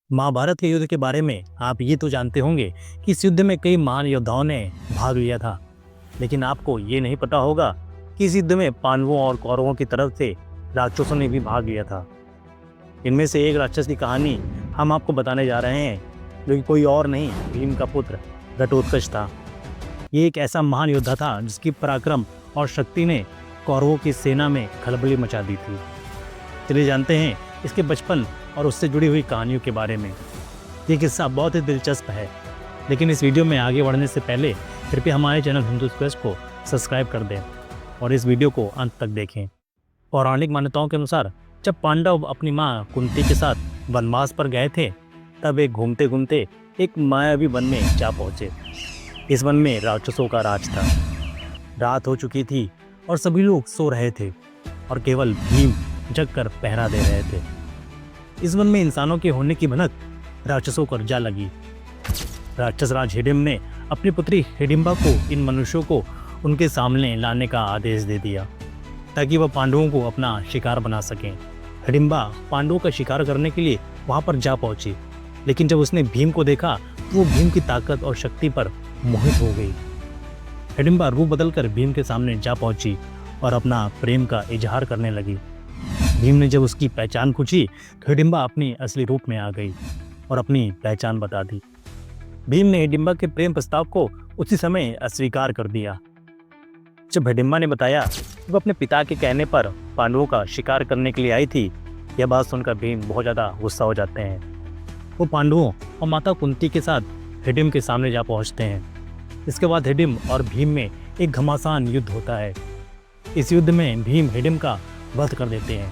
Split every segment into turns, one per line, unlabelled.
महाभारत के युद्ध के बारे में आप ये तो जानते होंगे कि इस युद्ध में कई महान योद्धाओं ने भाग लिया था। लेकिन आपको ये नहीं पता होगा कि इस युद्ध में पांडवों और कौरवों की तरफ से राक्षसों ने भी भाग लिया था। इनमें से एक राक्षस की कहानी हम आपको बताने जा रहे हैं, जो कि कोई और नहीं, भीम का पुत्र घटोत्कच था। ये एक ऐसा महान योद्धा था जिसकी पराक्रम और शक्ति ने कौरवों की सेना में खलबली मचा दी थी। चलिए जानते हैं इसके बचपन और उससे जुड़ी हुई कहानियों के बारे में। ये किस्सा बहुत ही दिलचस्प है, लेकिन इस वीडियो में आगे बढ़ने से पहले कृपया हमारे चैनल हिंदू क्वेस्ट को सब्सक्राइब कर दें और इस वीडियो को अंत तक देखें। पौराणिक मान्यताओं के अनुसार जब पांडव अपनी मां कुंती के साथ वनवास पर गए थे, तब एक घूमते घूमते एक मायावी वन में जा पहुंचे। इस वन में राक्षसों का राज था। रात हो चुकी थी और सभी लोग सो रहे थे और केवल भीम जग कर पहरा दे रहे थे। इस वन में इंसानों के होने की भनक राक्षसों को जा लगी। राक्षस राज हिडिंब ने अपनी पुत्री हिडिंबा को इन मनुष्यों को उनके सामने लाने का आदेश दे दिया, ताकि वह पांडवों को अपना शिकार बना सकें। हिडिंबा पांडवों का शिकार करने के लिए वहां पर जा पहुंची, लेकिन जब उसने भीम को देखा तो वो भीम की ताकत और शक्ति पर मोहित हो गई। हिडिंबा रूप बदलकर भीम के सामने जा पहुंची और अपना प्रेम का इजहार करने लगी। भीम ने जब उसकी पहचान पूछी तो हिडिंबा अपनी असली रूप में आ गई और अपनी पहचान बता दी। भीम ने हिडिंबा के प्रेम प्रस्ताव को उसी समय अस्वीकार कर दिया। जब हिडिंबा ने बताया कि वह अपने पिता के कहने पर पांडवों का शिकार करने के लिए आई थी, यह बात सुनकर भीम बहुत ज़्यादा गुस्सा हो जाते हैं। वो पांडवों और माता कुंती के साथ हिडिंब के सामने जा पहुंचते हैं। इसके बाद हिडिंब और भीम में एक घमासान युद्ध होता है। इस युद्ध में भीम हिडिंब का वध कर देते हैं।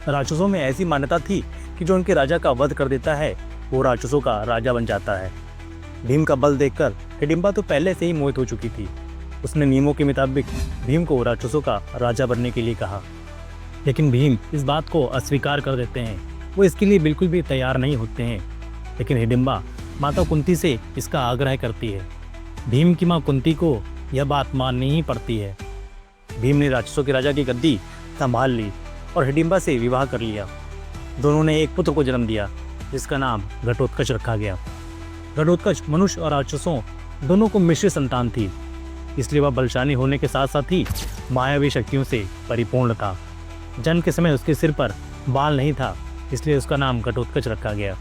राक्षसों में ऐसी मान्यता थी कि जो उनके राजा का वध कर देता है, वो राक्षसों का राजा बन जाता है। भीम का बल देखकर हिडिंबा तो पहले से ही मोहित हो चुकी थी। उसने नियमों के मुताबिक भीम को राक्षसों का राजा बनने के लिए कहा, लेकिन भीम इस बात को अस्वीकार कर देते हैं। वो इसके लिए बिल्कुल भी तैयार नहीं होते हैं। लेकिन हिडिंबा माता कुंती से इसका आग्रह करती है। भीम की माँ कुंती को यह बात माननी ही पड़ती है। भीम ने राक्षसों के राजा की गद्दी संभाल ली और हिडिंबा से विवाह कर लिया। दोनों ने एक पुत्र को जन्म दिया, जिसका नाम घटोत्कच रखा गया। घटोत्कच मनुष्य और राक्षसों दोनों को मिश्रित संतान थी, इसलिए वह बलशाली होने के साथ साथ ही मायावी शक्तियों से परिपूर्ण था। जन्म के समय उसके सिर पर बाल नहीं था, इसलिए उसका नाम घटोत्कच रखा गया।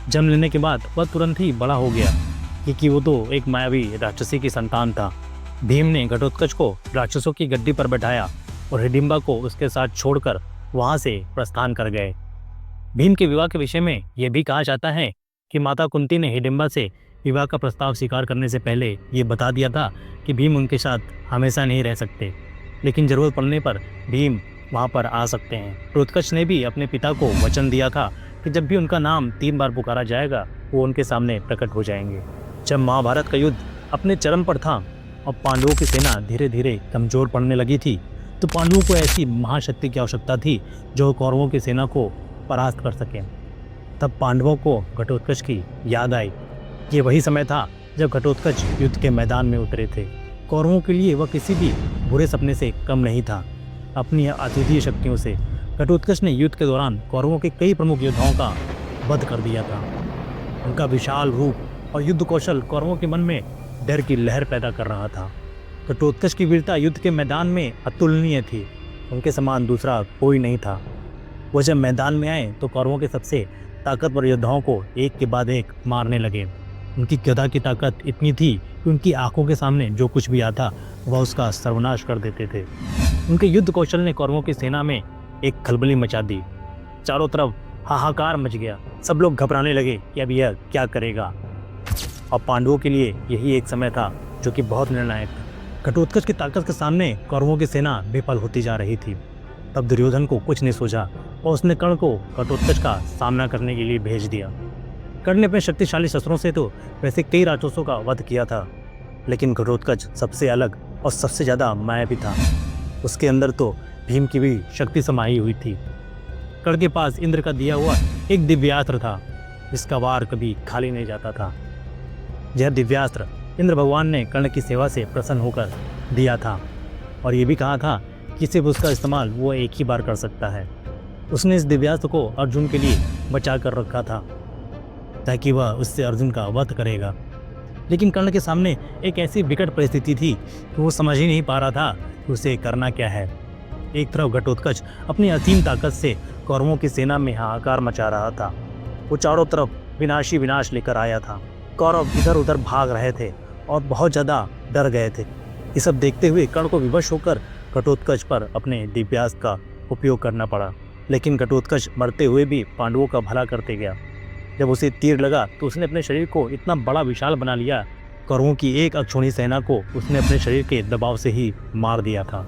जन्म लेने के बाद वह तुरंत ही बड़ा हो गया, क्योंकि वो तो एक मायावी राक्षसी की संतान था। भीम ने घटोत्कच को राक्षसों की गद्दी पर बैठाया और हिडिंबा को उसके साथ छोड़कर वहां से प्रस्थान कर गए। भीम के विवाह के विषय में यह भी कहा जाता है कि माता कुंती ने हिडिंबा से विवाह का प्रस्ताव स्वीकार करने से पहले ये बता दिया था कि भीम उनके साथ हमेशा नहीं रह सकते, लेकिन जरूरत पड़ने पर भीम वहां पर आ सकते हैं। घटोत्कच ने भी अपने पिता को वचन दिया था कि जब भी उनका नाम 3 बार पुकारा जाएगा, वो उनके सामने प्रकट हो जाएंगे। जब महाभारत का युद्ध अपने चरम पर था और पांडवों की सेना धीरे धीरे कमजोर पड़ने लगी थी, तो पांडवों को ऐसी महाशक्ति की आवश्यकता थी जो कौरवों की सेना को परास्त कर सके। तब पांडवों को घटोत्कच की याद आई। ये वही समय था जब घटोत्कच युद्ध के मैदान में उतरे थे। कौरवों के लिए वह किसी भी बुरे सपने से कम नहीं था। अपनी अद्वितीय शक्तियों से घटोत्कच ने युद्ध के दौरान कौरवों के कई प्रमुख योद्धाओं का वध कर दिया था। उनका विशाल रूप और युद्ध कौशल कौरवों के मन में डर की लहर पैदा कर रहा था। घटोत्कच की वीरता युद्ध के मैदान में अतुलनीय थी। उनके समान दूसरा कोई नहीं था। वो जब मैदान में आए तो कौरवों के सबसे ताकतवर योद्धाओं को एक के बाद एक मारने लगे। उनकी गदा की ताकत इतनी थी कि उनकी आंखों के सामने जो कुछ भी आता वह उसका सर्वनाश कर देते थे। उनके युद्ध कौशल ने कौरवों की सेना में एक खलबली मचा दी। चारों तरफ हाहाकार मच गया। सब लोग घबराने लगे कि अब यह क्या करेगा। और पांडवों के लिए यही एक समय था जो कि बहुत निर्णायक था। घटोत्कच की ताकत के सामने कौरवों की सेना विफल होती जा रही थी। तब दुर्योधन को कुछ नहीं सूझा और उसने कर्ण को घटोत्कच का सामना करने के लिए भेज दिया। कर्ण ने अपने शक्तिशाली शस्त्रों से तो वैसे कई राक्षसों का वध किया था, लेकिन घटोत्कच सबसे अलग और सबसे ज़्यादा मायावी था। उसके अंदर तो भीम की भी शक्ति समाई हुई थी। कर्ण के पास इंद्र का दिया हुआ एक दिव्यास्त्र था, जिसका वार कभी खाली नहीं जाता था। यह दिव्यास्त्र इंद्र भगवान ने कर्ण की सेवा से प्रसन्न होकर दिया था और ये भी कहा था कि सिर्फ उसका इस्तेमाल वो एक ही बार कर सकता है। उसने इस दिव्यास्त्र को अर्जुन के लिए बचा कर रखा था। ताकि वह उससे अर्जुन का वध करेगा। लेकिन कर्ण के सामने एक ऐसी विकट परिस्थिति थी कि वो समझ ही नहीं पा रहा था कि उसे करना क्या है। एक तरफ घटोत्कच अपनी असीम ताकत से कौरवों की सेना में हाहाकार मचा रहा था। वो चारों तरफ विनाशी विनाश लेकर आया था। कौरव इधर उधर भाग रहे थे और बहुत ज्यादा डर गए थे। ये सब देखते हुए कर्ण को विवश होकर घटोत्कच पर अपने दिव्यास्त्र का उपयोग करना पड़ा। लेकिन घटोत्कच मरते हुए भी पांडवों का भला करते गया। जब उसे तीर लगा तो उसने अपने शरीर को इतना बड़ा विशाल बना लिया, कौरवों की एक अक्षौहिणी सेना को उसने अपने शरीर के दबाव से ही मार दिया था।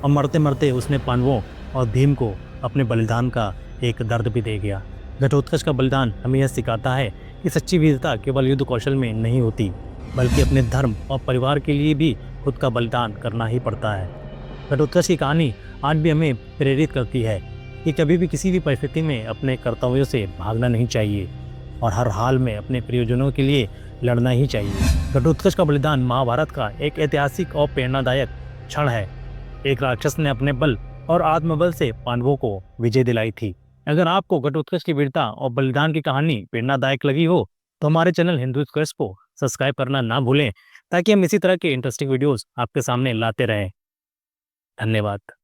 और मरते मरते उसने पांडवों और भीम को अपने बलिदान का एक दर्द भी दे गया। घटोत्कच का बलिदान हमें यह सिखाता है कि सच्ची वीरता केवल युद्ध कौशल में नहीं होती, बल्कि अपने धर्म और परिवार के लिए भी खुद का बलिदान करना ही पड़ता है। घटोत्कच की कहानी आज भी हमें प्रेरित करती है कि कभी भी किसी भी परिस्थिति में अपने कर्तव्यों से भागना नहीं चाहिए और हर हाल में अपने प्रियजनों के लिए लड़ना ही चाहिए। घटोत्कच का बलिदान महाभारत का एक ऐतिहासिक और प्रेरणादायक क्षण है। एक राक्षस ने अपने बल और आत्मबल से पांडवों को विजय दिलाई थी। अगर आपको घटोत्कच की वीरता और बलिदान की कहानी प्रेरणादायक लगी हो तो हमारे चैनल हिंदू स्क्वेयर्स को सब्सक्राइब करना ना भूलें, ताकि हम इसी तरह के इंटरेस्टिंग वीडियोस आपके सामने लाते रहें। धन्यवाद।